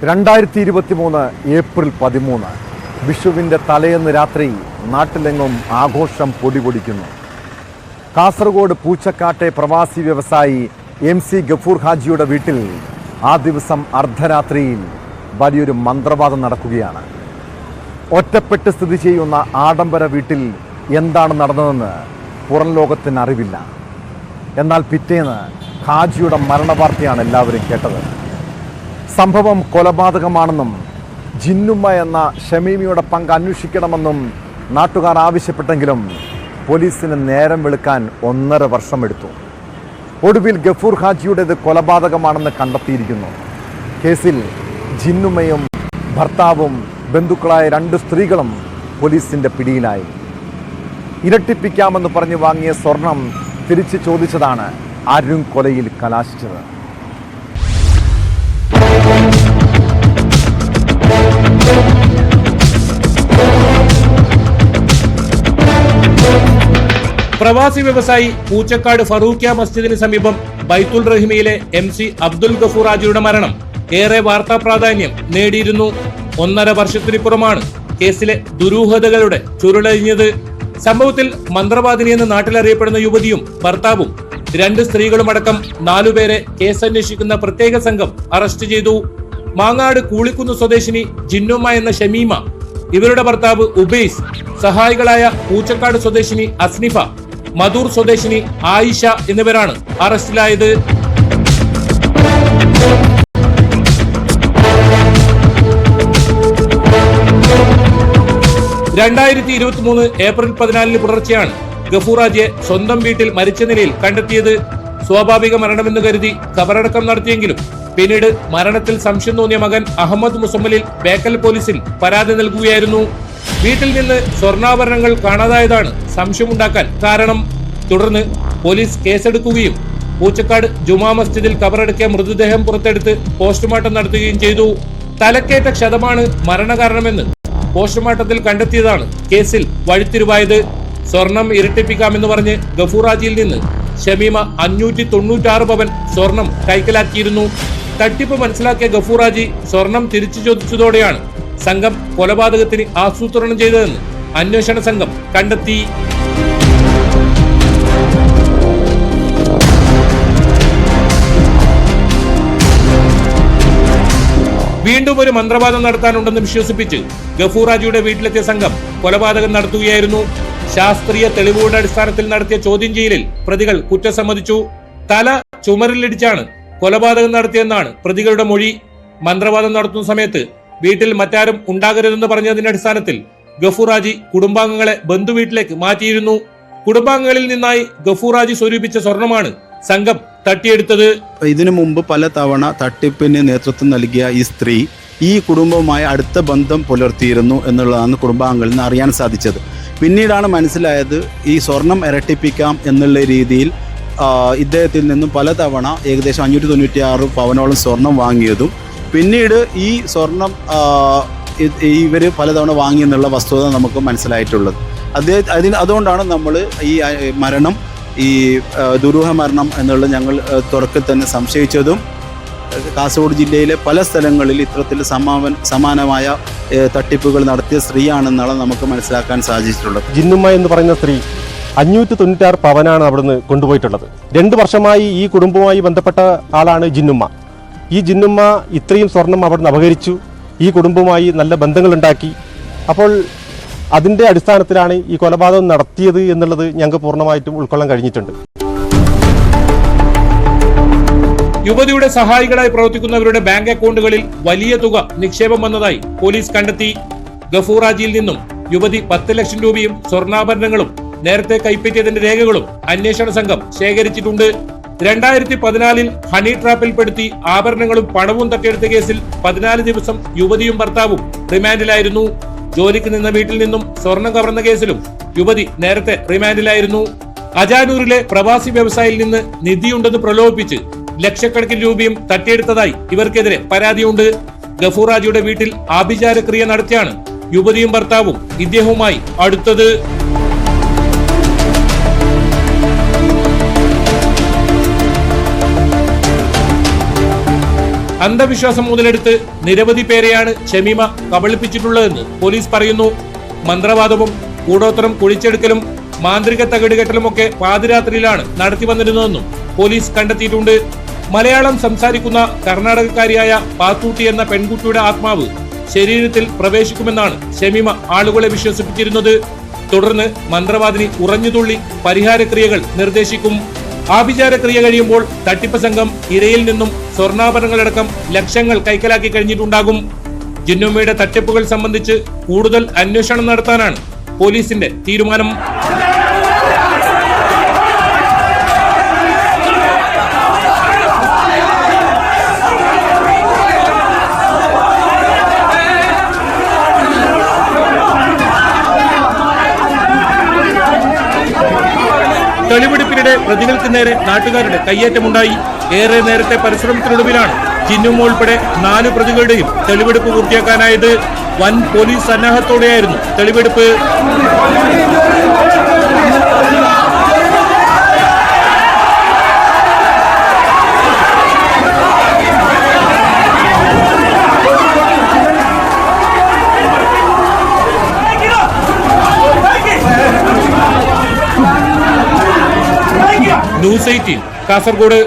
2023 April 13 വിഷുവിൻ്റെ തലേന്ന് രാത്രി നാട്ടിലെങ്ങും ആഘോഷം പൊടിപൊടിക്കുന്നു. കാസർഗോഡ് പൂച്ചക്കാട്ടെ പ്രവാസി വ്യവസായി MC ഗഫൂർ ഹാജിയുടെ വീട്ടിൽ ആ ദിവസം അർദ്ധരാത്രിയിൽ വലിയൊരു മന്ത്രവാദം നടക്കുകയാണ്. ഒറ്റപ്പെട്ട് സ്ഥിതി ചെയ്യുന്ന ആഡംബര വീട്ടിൽ എന്താണ് നടന്നതെന്ന് പുറം ലോകത്തിന് അറിവില്ല. എന്നാൽ പിറ്റേന്ന് ഹാജിയുടെ മരണവാർത്തയാണ് എല്ലാവരും കേട്ടത്. സംഭവം കൊലപാതകമാണെന്നും ജിന്നുമ്മ എന്ന ഷമീമിയുടെ പങ്ക് അന്വേഷിക്കണമെന്നും നാട്ടുകാർ ആവശ്യപ്പെട്ടെങ്കിലും പോലീസിന് നേരം വെളുക്കാൻ 1.5 വർഷമെടുത്തു. ഒടുവിൽ ഗഫൂർ ഹാജിയുടേത് കൊലപാതകമാണെന്ന് കണ്ടെത്തിയിരിക്കുന്നു. കേസിൽ ജിന്നുമ്മയും ഭർത്താവും ബന്ധുക്കളായ 2 സ്ത്രീകളും പോലീസിൻ്റെ പിടിയിലായി. ഇരട്ടിപ്പിക്കാമെന്ന് പറഞ്ഞ് വാങ്ങിയ സ്വർണം തിരിച്ചു ചോദിച്ചതാണ് അരുൺ കൊലയിൽ കലാശിച്ചത്. പ്രവാസി വ്യവസായി പൂച്ചക്കാട് ഫറൂഖ്യ മസ്ജിദിന് സമീപം ബൈത്തുൽ റഹിമയിലെ MC അബ്ദുൽ ഗഫൂർ ഹാജിയുടെ മരണം ഏറെ വാർത്താ പ്രാധാന്യം നേടിയിരുന്നു. 1.5 വർഷത്തിനിപ്പുറമാണ് കേസിലെ ദുരൂഹതകളുടെ ചുരുളഴിഞ്ഞത്. സംഭവത്തിൽ മന്ത്രവാദിനി എന്ന് നാട്ടിലറിയപ്പെടുന്ന യുവതിയും ഭർത്താവും 2 സ്ത്രീകളുമടക്കം 4 പേരെ കേസന്വേഷിക്കുന്ന പ്രത്യേക സംഘം അറസ്റ്റ് ചെയ്തു. മാങ്ങാട് കൂളിക്കുന്ന് സ്വദേശിനി ജിന്നുമ്മ എന്ന ഷമീമ, ഇവരുടെ ഭർത്താവ് ഉബൈസ്, സഹായികളായ പൂച്ചക്കാട് സ്വദേശിനി അസ്നിഫ, മധൂർ സ്വദേശിനി ആയിഷ എന്നിവരാണ് അറസ്റ്റിലായത്. ഏപ്രിൽ 14 പുലർച്ചെയാണ് ഗഫൂർ ഹാജിയെ സ്വന്തം വീട്ടിൽ മരിച്ച നിലയിൽ കണ്ടെത്തിയത്. സ്വാഭാവിക മരണമെന്ന് കരുതി കബറടക്കം നടത്തിയെങ്കിലും പിന്നീട് മരണത്തിൽ സംശയം തോന്നിയ മകൻ അഹമ്മദ് മുസമ്മലിൽ ബേക്കൽ പോലീസിൽ പരാതി നൽകുകയായിരുന്നു. വീട്ടിൽ നിന്ന് സ്വർണ്ണാഭരണങ്ങൾ കാണാതായതാണ് സംശയമുണ്ടാക്കാൻ കാരണം. തുടർന്ന് പോലീസ് കേസെടുക്കുകയും പൂച്ചക്കാട് ജുമാ മസ്ജിദിൽ കബറടക്കിയ മൃതദേഹം പുറത്തെടുത്ത് പോസ്റ്റ്മോർട്ടം നടത്തുകയും ചെയ്തു. തലക്കേറ്റ ക്ഷതമാണ് മരണകാരണമെന്ന് പോസ്റ്റ്മോർട്ടത്തിൽ കണ്ടെത്തിയതാണ് കേസിൽ വഴിത്തിരിവായത്. സ്വർണം ഇരട്ടിപ്പിക്കാമെന്ന് പറഞ്ഞ് ഗഫൂർ ഹാജിയിൽ നിന്ന് ഷമീമ 596 പവൻ സ്വർണം കൈക്കലാക്കിയിരുന്നു. തട്ടിപ്പ് മനസ്സിലാക്കിയ ഗഫൂർ ഹാജി സ്വർണം തിരിച്ചു ചോദിച്ചതോടെയാണ് സംഘം കൊലപാതകത്തിന് ആസൂത്രണം ചെയ്തതെന്ന് അന്വേഷണ സംഘം കണ്ടെത്തി. വീണ്ടും ഒരു മന്ത്രവാദം നടത്താനുണ്ടെന്ന് വിശ്വസിപ്പിച്ച് ഗഫൂർ ഹാജിയുടെ വീട്ടിലെത്തിയ സംഘം കൊലപാതകം നടത്തുകയായിരുന്നു. ശാസ്ത്രീയ തെളിവുകളുടെ അടിസ്ഥാനത്തിൽ നടത്തിയ ചോദ്യം ചെയ്യലിൽ പ്രതികൾ കുറ്റം സമ്മതിച്ചു. തല ചുമരിലിടിച്ചാണ് കൊലപാതകം നടത്തിയെന്നാണ് പ്രതികളുടെ മൊഴി. മന്ത്രവാദം നടത്തുന്ന സമയത്ത് വീട്ടിൽ മറ്റാരും ഉണ്ടാകരുതെന്ന് പറഞ്ഞതിന്റെ അടിസ്ഥാനത്തിൽ ഗഫൂർ ഹാജി കുടുംബാംഗങ്ങളെ ബന്ധുവീട്ടിലേക്ക് മാറ്റിയിരുന്നു. കുടുംബാംഗങ്ങളിൽ നിന്നായി ഗഫൂർ ഹാജി സ്വരൂപിച്ച സ്വർണമാണ് സംഘം തട്ടിയെടുത്തത്. ഇതിനു മുമ്പ് പല തവണ തട്ടിപ്പിന് നേതൃത്വം നൽകിയ ഈ സ്ത്രീ ഈ കുടുംബവുമായി അടുത്ത ബന്ധം പുലർത്തിയിരുന്നു എന്നുള്ളതാണ് കുടുംബാംഗങ്ങളിൽ നിന്ന് അറിയാൻ സാധിച്ചത്. പിന്നീടാണ് മനസ്സിലായത് ഈ സ്വർണം ഇരട്ടിപ്പിക്കാം എന്നുള്ള രീതിയിൽ ഇദ്ദേഹത്തിൽ നിന്നും പലതവണ ഏകദേശം 596 പവനോളം സ്വർണം വാങ്ങിയതും പിന്നീട് ഈ സ്വർണം ഇവർ പലതവണ വാങ്ങിയെന്നുള്ള വസ്തുത നമുക്ക് മനസ്സിലായിട്ടുള്ളത്. അതുകൊണ്ടാണ് നമ്മൾ ഈ മരണം ഈ ദുരൂഹ മരണം എന്നുള്ളത് ഞങ്ങൾ തുടക്കത്തിൽ തന്നെ സംശയിച്ചതും കാസർഗോഡ് ജില്ലയിലെ പല സ്ഥലങ്ങളിൽ ഇത്തരത്തിൽ സമാനമായ തട്ടിപ്പുകൾ നടത്തിയ സ്ത്രീയാണെന്നാണ് നമുക്ക് മനസ്സിലാക്കാൻ സാധിച്ചിട്ടുള്ളത്. ജിന്നുമ്മ എന്ന് പറയുന്ന സ്ത്രീ 596 പവനാണ് അവിടുന്ന് കൊണ്ടുപോയിട്ടുള്ളത്. 2 വർഷമായി ഈ കുടുംബവുമായി ബന്ധപ്പെട്ട ആളാണ് ജിന്നുമ്മ. ഈ ജിന്നുമ്മ ഇത്രയും സ്വർണം അവിടുന്ന് അപഹരിച്ചു, ഈ കുടുംബവുമായി നല്ല ബന്ധങ്ങളുണ്ടാക്കി. അപ്പോൾ അതിൻ്റെ അടിസ്ഥാനത്തിലാണ് ഈ കൊലപാതകം നടത്തിയത് എന്നുള്ളത് ഞങ്ങൾക്ക് പൂർണ്ണമായിട്ടും ഉൾക്കൊള്ളാൻ കഴിഞ്ഞിട്ടുണ്ട്. യുവതിയുടെ സഹായികളായി പ്രവർത്തിക്കുന്നവരുടെ ബാങ്ക് അക്കൗണ്ടുകളിൽ വലിയ തുക നിക്ഷേപം വന്നതായി പോലീസ് കണ്ടെത്തി. ഗഫൂർ ഹാജിയിൽ നിന്നും യുവതി 10 ലക്ഷം രൂപയും സ്വർണ്ണാഭരണങ്ങളും നേരത്തെ കൈപ്പറ്റിയതിന്റെ രേഖകളും അന്വേഷണ സംഘം ശേഖരിച്ചിട്ടുണ്ട്. 2014 ഹണി ട്രാപ്പിൽപ്പെടുത്തി ആഭരണങ്ങളും പണവും തട്ടിയെടുത്ത കേസിൽ 14 ദിവസം യുവതിയും ഭർത്താവും റിമാൻഡിലായിരുന്നു. ജോലിക്ക് നിന്ന വീട്ടിൽ നിന്നും സ്വർണം കവർന്ന കേസിലും യുവതി നേരത്തെ റിമാൻഡിലായിരുന്നു. അജാനൂരിലെ പ്രവാസി വ്യവസായിയിൽ നിന്ന് നിധിയുണ്ടെന്ന് പ്രലോഭിപ്പിച്ച് ലക്ഷക്കണക്കിന് രൂപയും തട്ടിയെടുത്തതായി ഇവർക്കെതിരെ പരാതിയുണ്ട്. ഗഫൂർ ഹാജിയുടെ വീട്ടിൽ ആഭിചാരക്രിയ നടത്തിയാണ് യുവതിയും ഭർത്താവും ഇദ്ദേഹവുമായി അടുത്തത്. അന്ധവിശ്വാസം മുതലെടുത്ത് നിരവധി പേരെയാണ് ഷമീമ കബളിപ്പിച്ചിട്ടുള്ളതെന്ന് പോലീസ് പറയുന്നു. മന്ത്രവാദവും കൂടോത്രം കുഴിച്ചെടുക്കലും മാന്ത്രിക തകിടുകെട്ടലുമൊക്കെ പാതിരാത്രിയിലാണ് നടത്തി വന്നിരുന്നതെന്നും പോലീസ് കണ്ടെത്തിയിട്ടുണ്ട്. മലയാളം സംസാരിക്കുന്ന കർണാടകക്കാരിയായ പാത്തൂട്ടി എന്ന പെൺകുട്ടിയുടെ ആത്മാവ് ശരീരത്തിൽ പ്രവേശിക്കുമെന്നാണ് ഷമീമ ആളുകളെ വിശ്വസിപ്പിച്ചിരുന്നത്. തുടർന്ന് മന്ത്രവാദിനി ഉറഞ്ഞുതുള്ളി പരിഹാരക്രിയകൾ നിർദ്ദേശിക്കും. ആഭിചാരക്രിയ കഴിയുമ്പോൾ തട്ടിപ്പ് സംഘം ഇരയിൽ നിന്നും സ്വർണ്ണാഭരണങ്ങളടക്കം ലക്ഷങ്ങൾ കൈക്കലാക്കി കഴിഞ്ഞിട്ടുണ്ടാകും. ജിന്നുമ്മയുടെ തട്ടിപ്പുകൾ സംബന്ധിച്ച് കൂടുതൽ അന്വേഷണം നടത്താനാണ് പോലീസിന്റെ തീരുമാനം. തെളിവെടുപ്പിനിടെ പ്രതികൾക്ക് നേരെ നാട്ടുകാരുടെ കയ്യേറ്റമുണ്ടായി. ഏറെ നേരത്തെ പരിശ്രമത്തിനൊടുവിലാണ് ജിന്നുമ്മ ഉൾപ്പെടെ 4 പ്രതികളുടെയും തെളിവെടുപ്പ് പൂർത്തിയാക്കാനായത്. വൻ പോലീസ് സന്നാഹത്തോടെയായിരുന്നു തെളിവെടുപ്പ്. ന്യൂസ് 18 കാസർഗോഡ്.